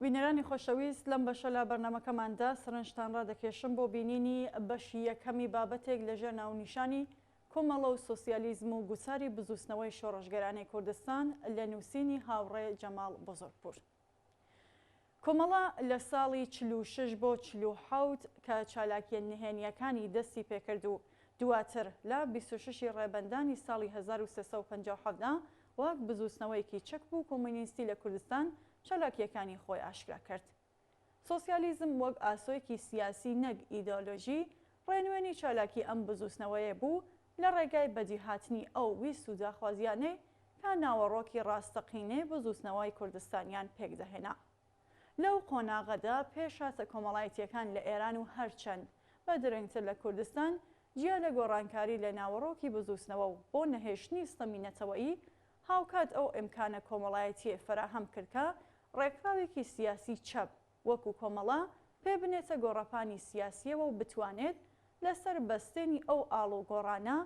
بینەرانی خۆشەویست لەم بەشە لە بەرنامەکەماندا سەرنجتان ڕادەکێشم بۆ بینینی بەشی یەکەمی بابەتێک لەژێر ناونیشانی کۆمەڵە و سۆسیالیزم و گوساری بزوستنەوەی شۆڕژگەرانەی کوردستان لە نووسینی هاوڕێ جەماڵ بزرگپور. کۆمەڵە لە ساڵی 46 بۆ 47 کە چالاکیە نهێنیەکانی دەستی پێکرد و دواتر لە 26 ڕێبەندانی ساڵی 1357دا وەک بزوستنەوەیەکی چەک بوو کۆمونیستی لە کوردستان چالاکیەکانی خۆی ئاشکرا کرد. سۆسیالیزم وەک ئاسۆیەکی سیاسی نەک ئیدۆلۆژی ڕێنوێنی چالاکی ئەم بزوستنەوەیە بوو لە ڕێگای بەجیهاتنی ئەو ویست و داخوازیانێ کە ناوەڕۆکی ڕاستەقینەی بزوستنەوەی کوردستانیان پێک دەهێنا. لەو قۆناغەدا پێشاتە کۆمەڵایەتیەکان لە ئێران و هەرچەند بە درەنگتر لە کوردستان جیا لە گۆڕانکاری لە ناوەڕۆکی بزوستنەوە و بۆ نەهێشتنی ستەمینەتەوەیی هاوکات ئەو ئیمکانە کۆمەڵایەتیە فراهەم کردکە ڕێکخراوێکی سیاسی چەپ وەکو کۆمەڵە پێ بنێتە گۆڕەپانی سیاسیەوە و بتوانێت لەسەر بەستێنی ئەو ئاڵ و گۆڕانە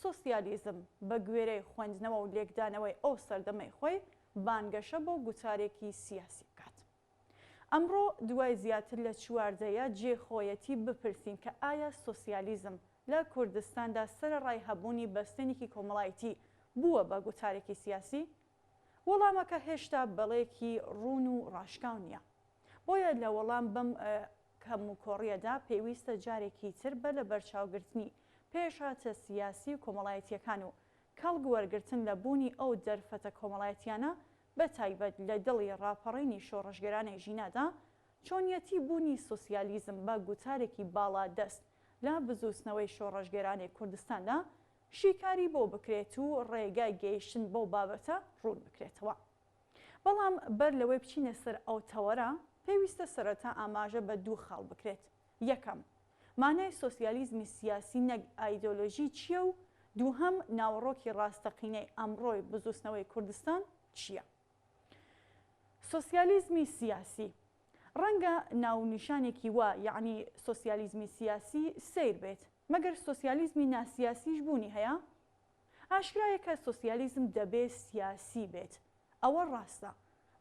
سۆسیالیزم بە گوێرەی خوێندنەوە و لێکدانەوەی ئەو سەردەمەی خۆی بانگەشە بۆ گوتارێکی سیاسی بکات. ئەمڕۆ دوای زیاتر لە چواردەیە جێخۆیەتی بپرسین کە ئایا سۆسیالیزم لە کوردستاندا سەرەڕای هەبوونی بەستێنێکی کۆمەڵایەتی بووە بە گوتارێکی سیاسی؟ وەڵامەکە هێشتا بەڵێکی ڕوون و ڕاشکاو نییە. بۆیە لە وەڵام بەم کەم و کۆڕیەدا پێویستە جارێکی تر بە لە بەرچاوگرتنی پێشاتە سیاسی و کۆمەڵایەتیەکان و کەڵک وەرگرتن لە بوونی ئەو دەرفەتە کۆمەڵایەتیانە بە تایبەت لە دڵی ڕاپەڕینی شۆڕژگەرانەی ژینادا چۆنیەتی بوونی سۆسیالیزم بە گوتارێکی باڵا دەست لە بزوستنەوەی شۆڕژگەرانی کوردستاندا شیکاری بۆ بکرێت و ڕێگای گەیشتن بۆ بابەتە ڕوون بکرێتەوە. بەڵام بەر لەوەی بچینە سەر ئەو تەوەرە پێویستە سەرەتا ئاماژە بە دوو خاڵ بکرێت. یەکەم، مانای سۆسیالیزمی سیاسی نەک ئایدۆلۆژی چییە و دووهەم، ناوەڕۆکی ڕاستەقینەی ئەمڕۆی بزوستنەوەی کوردستان چییە؟ سۆسیالیزمی سیاسی ڕەنگە ناونیشانێکی وا یعنی سۆسیالیزمی سیاسی سیر بێت، مەگەر سۆسیالیزمی ناسیاسیش بوونی هەیە؟ ئاشکرایە کە سۆسیالیزم دەبێت سیاسی بێت، ئەوە ڕاستە،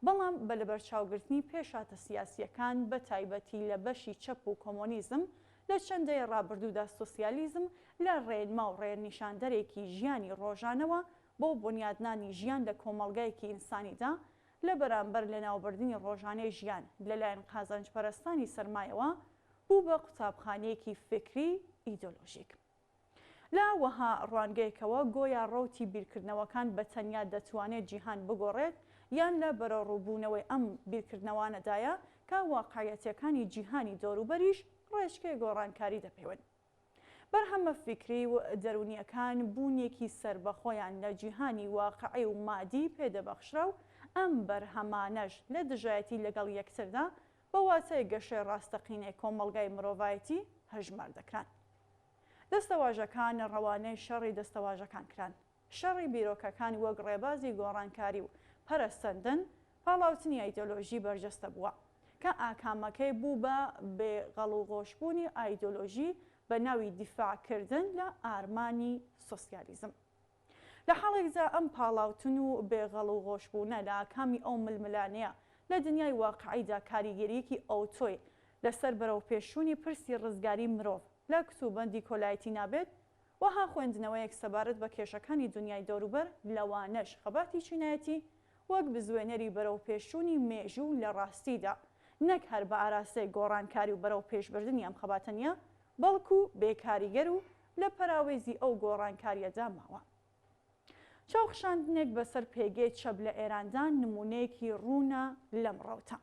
بەڵام بە لەبەرچاوگرتنی پێشاتە سیاسیەکان بە تایبەتی لە بەشی چەپ و کۆمۆنیزم لە چەندەی ڕابردوودا سۆسیالیزم لە ڕێنما و ڕێنیشاندەرێکی ژیانی ڕۆژانەوە بۆ بنیادنانی ژیان لە کۆمەڵگایەکی ئینسانیدا لە بەرامبەر لە ناوبردنی ڕۆژانەی ژیان لەلایەن قازانجپەرستانی سەرمایەوە بوو بە قوتابخانەیەکی فکری ئیدۆلۆژیک. لا وەها ڕوانگەیەکەوە گۆیا ڕەوتی بیرکردنەوەکان بە تەنیا دەتوانێت جیهان بگۆڕێت یان لە بەرەڕووبوونەوەی ئەم بیرکردنەوانەدایە کە واقعیەتەکانی جیهانی دەوروبەریش ڕێچکەی گۆڕانکاری دەپەیون. بەرهەمە فکری و دەرونیەکان بوونێکی سربەخۆیان لە جیهانی واقعی و مادی پێدەبەخشرا و ئەم بەرهەمانەش لە دژایەتی لەگەڵ یەکتردا بە واتای گەشەی ڕاستەقینەی کۆمەڵگای مرۆڤایەتی هەژمار دەکران. دەستەواژەکان ڕەوانەی شەڕی دەستەواژەکان کران. شەڕی بیرۆکەکان وەک ڕێبازی گۆڕانکاری و پەرەستەندن پاڵاوتنی ئایدۆلۆژی بەرجەستە بووە کە ئاکامەکەی بوو بە بێغەڵوغۆشبوونی ئایدۆلۆژی بە ناوی دیفاعکردن لە ئارمانی سۆسیالیزم. لە حاڵێکدا ئەم پاڵاوتن و بێغەڵوغۆشبوونە لە ئاکامی ئەو ململانەیە لە دنیای واقعیدا کاریگەریەکی ئۆتۆی لەسەر بەرەوپێشوونی پرسی ڕزگاری مرۆڤ لە کتوبەندی کۆلایەتی نابێت، وەها خوێندنەوەیەک سەبارەت بە کێشەکانی دنیای دەوروبەر لەوانەش خەباتی چینایەتی وەک بزوێنەری بەرەوپێشوونی مێژوو لە ڕاستیدا نەک هەر بە ئاراستەی گۆڕانکاری و بەرەو پێشبردننی ئەم خەباتە نیە، بەڵکو بێکاریگەر و لە پەراوێزی ئەو گۆڕانکاریەدا ماوە. چاوخشاندنێک بەسەر پێگەی چەپ لە ئێراندا نمونەیەکی ڕوونە لەم ڕەوتە.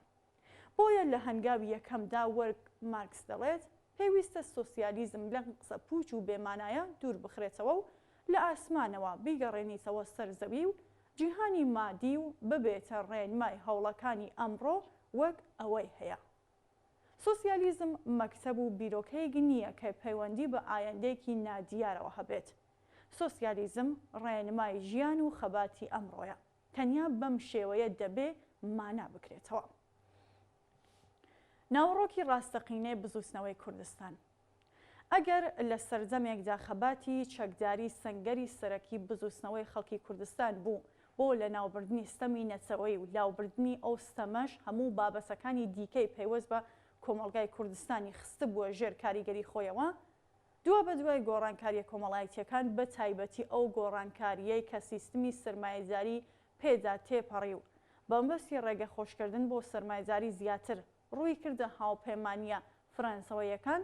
بۆیە لە هەنگاوی یەکەمدا وەرک مارکس دەڵێت پێویستە سۆسیالیزم لە قسە پوچ و بێمانایە دوور بخرێتەوە و لە ئاسمانەوە بیگەڕێنیتەوە سەر زەوی و جیهانی مادی و ببێتە ڕێنمای هەوڵەکانی ئەمڕۆ وەک ئەوەی هەیە. سۆسیالیزم مەکتەب و بیرۆکەیەک نییە کە پەیوەندی بە ئایندەیەکی نادیارەوە هەبێت. سۆسیالیزم ڕێنمای ژیان و خەباتی ئەمڕۆیە، تەنیا بەم شێوەیە دەبێ مانا بکرێتەوە. ناوەڕۆکی ڕاستەقینەی بزوستنەوەی کوردستان ئەگەر لە سەردەمێکدا خەباتی چەکداری سەنگەری سەرەکی بزوستنەوەی خەڵکی کوردستان بوو بۆ لەناوبردنی ستەمی نەچەوەی و لاوبردنی ئەو ستەمەش هەموو بابەسەکانی دیکەی پەیوەست بە کۆمەڵگای کوردستانی خستە بووە ژێر کاریگەری خۆیەوە، دووە بە دوای گۆڕانکاریە کۆمەڵایەتیەکان بە تایبەتی ئەو گۆڕانکاریەی کە سیستمی سرمایه‌داری پێدا تێپەڕی و بەمبەستی ڕێگە خۆشکردن بۆ سرمایه‌داری زیاتر ڕووی کردە هاوپەیمانیە فرەنسەوەیەکان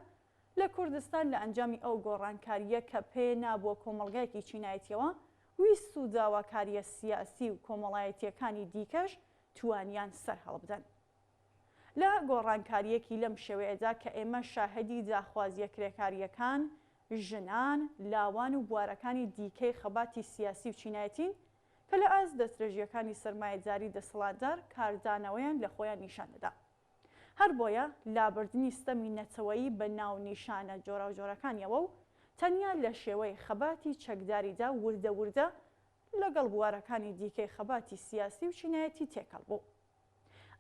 لە کوردستان لە ئەنجامی ئەو گۆڕانکاریە کە پێ نابووە کۆمەڵگایەکی چینایەتیەوە ویست و داواکاریە سیاسی و کۆمەڵایەتیەکانی دیکەش توانیان سەر هەڵبدەن. لە گۆڕانکاریەکی لەم شێوەیەدا کە ئێمە شاهدی داخوازیە کرێکاریەکان، ژنان، لاوان و بوارەکانی دیکەی خەباتی سیاسی و چینایەتین کە لە ئاست دەستدرێژیەکانی سرمایه‌داری دەسەڵاتدار کاردانەوەیان لە خۆیان نیشان دەدا. هەر بۆیە لابردنی ستەمی نەچەوەیی بە ناو نیشانە جۆرە و جۆرەکانیەوە و تەنیا لە شێوەی خەباتی چەکداریدا وردە وردە لەگەڵ بوارەکانی دیکەی خەباتی سیاسی و چینایەتی تێکەڵ بوو.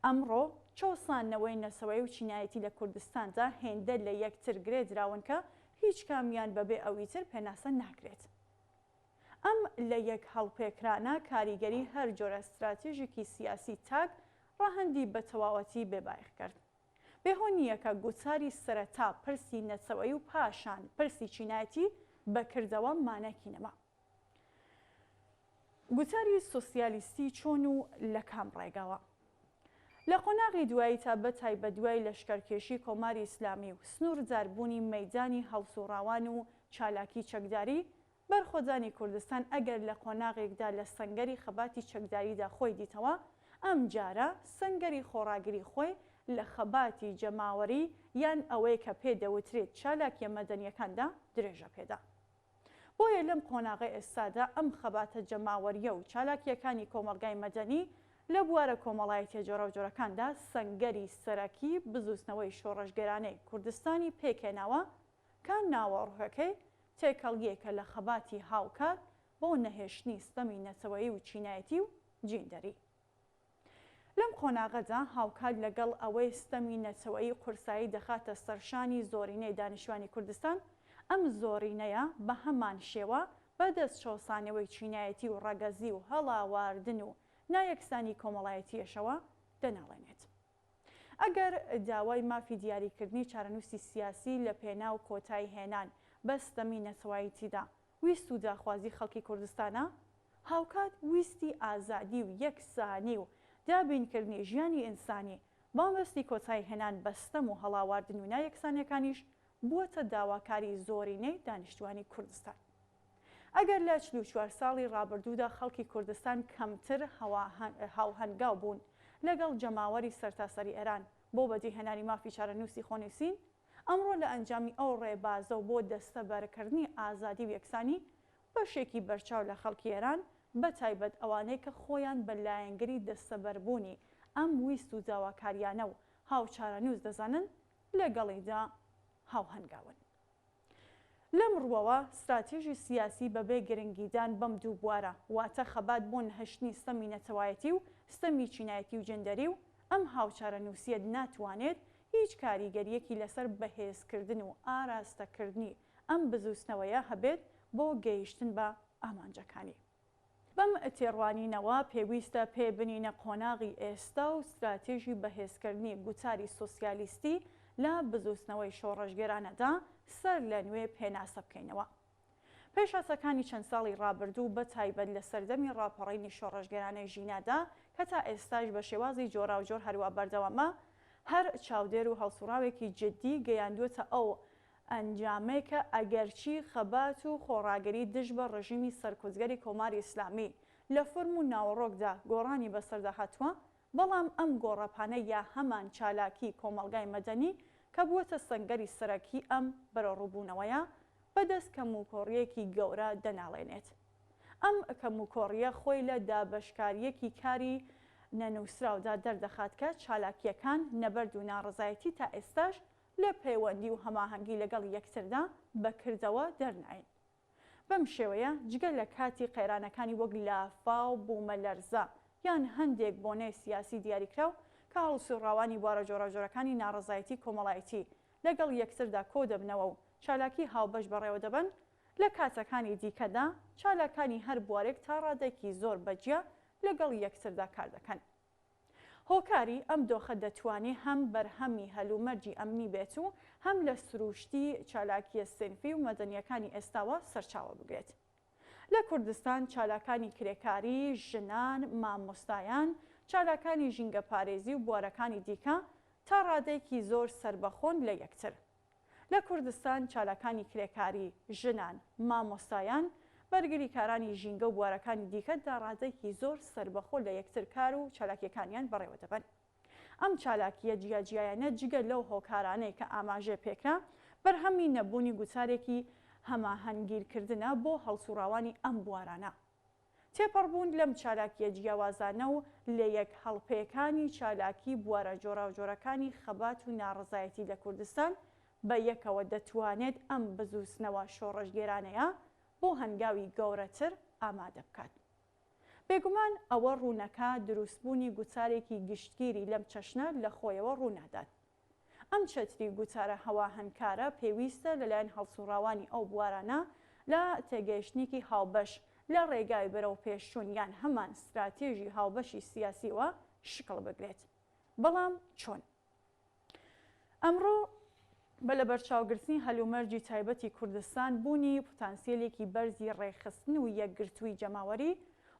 ئەمڕۆ چۆسانەوەی نەسەوەی و چینایەتی لە کوردستاندا هێندە لە یەکتر گرێدراون کە هیچ کامیان بەبێ ئەوی تر پێناسە ناکرێت. ئەم لە یەک هەڵپێکرانە کاریگەری هەر جۆرە استراتێژێکی سیاسی تاک ڕاهەندی بە تەواوەتی بێبایخ کرد. بێهۆ نییە کە گوتاری سەرەتا پرسی نەچەوەی و پاشان پرسی چینایەتی بەکردەوە مانەکی نەما. گوتاری سۆسیالیستی چۆن و لە کام ڕێگاوە؟ لە قۆناغی دوایی تا بەتای بە دوای لەشکەرکێشی کۆماری ئیسلامی و سنوور جاربوونی مەیدانی هەڵسوڕاوان و چالاکی چەکداری بەرخۆدانی کوردستان ئەگەر لە قۆناغێکدا لە سەنگەری خەباتی چەکداریدا خۆی دیتەوە، ئەم جارە سەنگەری خۆڕاگری خۆی لە خەباتی جەماوەری یان ئەوەی کە پێدەوترێت چالاکیە مەدەنیەکاندا درێژە پێدا. بۆیە لەم قۆناغی ئێستادا ئەم خەباتە جەماوەریە و چالاکیەکانی کۆمەڵگای مەدەنی لە بوارە کۆمەڵایەتیە جۆرە و جۆرەکاندا سەنگەری سەرەکی بزوستنەوەی شۆڕەشگەرانەی کوردستانی پێکێناوە کە ناوەڕوهەکەی تێکەڵیەکە لە خەباتی هاوکات بۆ نەهێشتنی ستەمی نەچەوەیی و چینایەتی و جیندەری. لەم قۆناغەدا هاوکات لەگەڵ ئەوەی ستەمی نەچەوەیی قورسایی دەخاتە سەرشانی زۆرینەی دانیشتوانی کوردستان، ئەم زۆرینەیە بە هەمان شێوە بەدەست چۆسانەوەی چینایەتی و ڕەگەزی و هەڵاواردن و نایەکسانی کۆمەڵایەتیەشەوە دەناڵێنێت. ئەگەر داوای مافی دیاریکردنی چارەنووسی سیاسی لە پێناو کۆتایی هێنان بە ستەمی نەچەواییتیدا ویست و داخوازی خەڵکی کوردستانە، هاوکات ویستی ئازادی و یەکسانی و دابینکردنی ژیانی ئینسانی بامەستی کۆتایی هێنان بە ستەم و هەڵاواردن و نایەکسانیەکانیش بووەتە داواکاری زۆرینەی دانیشتوانی کوردستان. ئەگەر لە 44 ساڵی ڕابردوودا خەڵکی کوردستان کەمتر هاوهەنگاو بوون لەگەڵ جەماوەری سەرتاسەری ئێران بۆ بەدیهێنانی مافی چارەنووسی خۆنووسین، ئەمڕۆ لە ئەنجامی ئەو ڕێبازە و بۆ دەستەبەرکردنی ئازادی و یەکسانی بەشێکی بەرچاو لە خەڵکی ئێران بە تایبەت ئەوانەی کە خۆیان بە لایەنگری دەستەبەربوونی ئەم ویست و داواکاریانە و هاوچارەنووس دەزانن لەگەڵیدا هاوهەنگاون. لەم ڕووەوە استراتێژی سیاسی بەبێ گرنگیدان بەم دوو بوارە واتە خەبات بۆ نەهێشتنی ستەمی نەچەوایەتی و ستەمی چینایەتی و جەندەری و ئەم هاوچارەنووسیە ناتوانێت هیچ کاریگەریەکی لەسەر بەهێزکردن و ئاراستەکردنی ئەم بزوستنەوەیە هەبێت بۆ گەیشتن بە ئامانجەکانی. بەم تێڕوانینەوە پێویستە پێبنینە قۆناغی ئێستا و استراتێژی بەهێزکردنی گوتاری سۆسیالیستی لە بزوستنەوەی شۆڕەشگەرانەدا سەر لە نوێ پێناسە بکەینەوە. پێشاسەکانی چەند ساڵی ڕابردوو بە تایبەت لە سەردەمی ڕاپەڕینی شۆڕەشگەرانەی ژینادا کە تا ئێستاش بە شێوازی جۆرا و جۆر هەروە بەردەوامە، هەر چاودێر و هەڵسوڕاوێکی جددی گەیاندوێتە ئەو ئەنجامەی کە ئەگەرچی خەبات و خۆڕاگەری دژ بە ڕژیمی سەرکوزگەری کۆماری ئیسلامی لە فرم و ناوەڕۆکدا گۆڕانی بەسەردا هاتووە، بەڵام ئەم گۆڕەپانە یا هەمان چالاکی کۆمەڵگای مەدەنی کە بووەتە سەنگەری سەرەکی ئەم بەرەڕووبوونەوەیە بەدەست کەموکۆڕیەکی گەورە دەناڵێنێت. ئەم کەموکۆڕیە خۆی لە دابەشکاریەکی کاری نەنووسراودا دەردەخات کە چالاکیەکان نەبەرد و ناڕزایەتی تا ئێستاش لە پەیوەندی و هەماهەنگی لەگەڵ یەکتردا بەکردەوە دەرناین. بەم شێوەیە جگە لە کاتی قەیرانەکانی وەک لافا و بوومەلەرزە یان هەندێک بۆنەی سیاسی دیاریکراو کە هەڵسوڕاوانی بوارە جۆرەجۆرەکانی ناڕزایەتی کۆمەڵایەتی لەگەڵ یەکتردا کۆ دەبنەوە و چالاکی هاوبەش بەڕێوە دەبن، لە کاتەکانی دیکەدا چالاکانی هەر بوارێک تا ڕادێکی زۆر بەجیا لەگەڵ یەکتردا کار دەکەن. هۆکاری ئەم دۆخە دەتوانێت هەم بەرهەمی هەلومەرجی ئەمنی بێت و هەم لە سروشتی چالاکیە سنفی و مەدەنیەکانی ئێستاوە سەرچاوە بگرێت. لە کوردستان چالاکانی کرێکاری، ژنان، مامۆستایان، چالاکانی ژینگە پارێزی و بوارەکانی دیکە تا ڕادەیەکی زۆر سربەخۆن لە یەکتر. لە کوردستان چالاکانی کرێکاری، ژنان، مامۆستایان، بەرگری کارانی ژینگە و بوارەکانی دیکە دا ڕادەیەکی زۆر سربەخۆ لە یەکتر کار و چالاکیەکانیان بەڕێوە دەبن. ئەم چالاکیە جیاجیایانە جگە لەو هۆکارانەی کە ئاماژێ پێکرا بەرهەمی نەبوونی گوتارێکی هەماهەنگگیرکردنە بۆ هەڵسوڕاوانی ئەم بوارانە. تێپەڕبوون لەم چالاکیە جیاوازانە و لە یەک هەڵپێکانی چالاکی بوارە جۆراوجۆرەکانی خەبات و ناڕزایەتی لە کوردستان بە یەکەوە دەتوانێت ئەم بزووسنەوە شۆڕەشگێرانەیە بۆ هەنگاوی گەورەتر ئامادە بکات. بێگومان ئەوە ڕوونەکە دروستبوونی گوتارێکی گشتگیری لەم چەشنە لە خۆیەوە ڕوونادات. ئەم چەتری گوتارە هەواهەنکارە پێویستە لەلایەن هەڵسوڕاوانی ئەو بوارانە لە تێگەیشتنێکی هاوبەش لە ڕێگای بەرەو پێشچوون یان هەمان استراتێژی هاوبەشی سیاسیەوە شکڵ بگرێت. بەڵام چۆن؟ ئەمڕۆ بە لە بەرچاوگرتنی هەلومەرجی تایبەتی کوردستان بوونی پۆتانسیێلێکی بەرزی ڕێخستن و یەکگرتووی جەماوەری،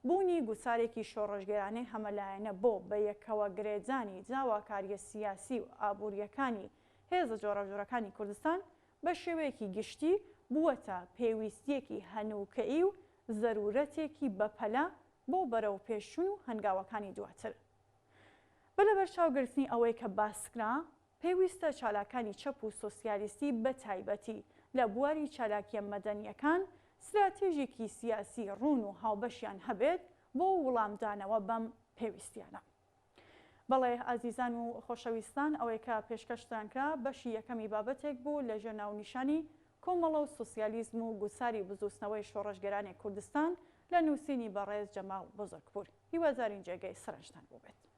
بوونی گوسارێکی شۆڕژگەرانەی هەمەلایەنە بۆ بە یەکەوە گرێدانی جاواکاریە سیاسی و ئابوووریەکانی هێزە جۆراوجۆرەکانی کوردستان بە شێوەیەکی گشتی بووەتە پێویستیەکی هەنووکەئی و زەرورەتێکی بەپەلە بۆ بەرەو پێشچوون و هەنگاوەکانی دواتر. بە لە بەرچاوگرتنی ئەوەی کە باسکرا، پێویستە چالاکانی چەپ و سۆسیالیستی بە تایبەتی لە بواری چالاکیە مەدەنیەکان استراتێژێکی سیاسی ڕوون و هاوبەشیان هەبێت بۆ وەڵامدانەوە بەم پێویستیانە. بەڵێ ئازیزان و خۆشەویستان، ئەوەی کە پێشکەشتان کرا بەشی یەکەمی بابەتێک بوو لە ژێرناونیشانی کۆمەڵە و سۆسیالیزم و گوساری بزووسنەوەی شۆڕەشگەرانی کوردستان لە نووسینی بەڕێز جەمال بزرگپور. هیوادارین جێگەی سەرنجتان بوو بێت.